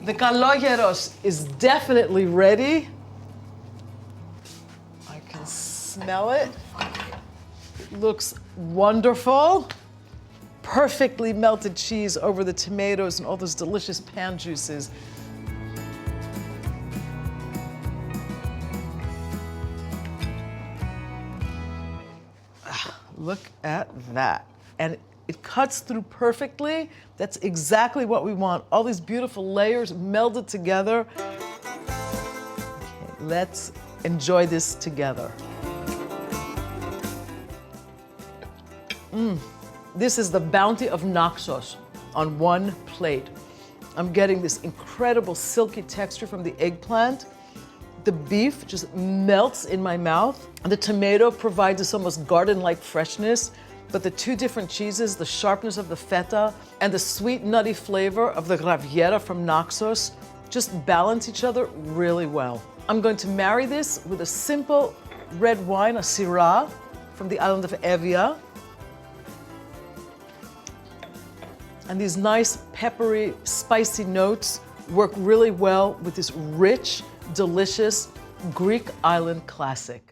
The Kalogeros is definitely ready. I can smell it. It looks wonderful. Perfectly melted cheese over the tomatoes and all those delicious pan juices. Look at that. And it cuts through perfectly. That's exactly what we want. All these beautiful layers melded together. Okay, let's enjoy this together. This is the bounty of Naxos on one plate. I'm getting this incredible silky texture from the eggplant. The beef just melts in my mouth. The tomato provides this almost garden-like freshness, but the two different cheeses, the sharpness of the feta and the sweet nutty flavor of the Graviera from Naxos just balance each other really well. I'm going to marry this with a simple red wine, a Syrah from the island of Evia. And these nice peppery, spicy notes work really well with this rich, delicious Greek island classic.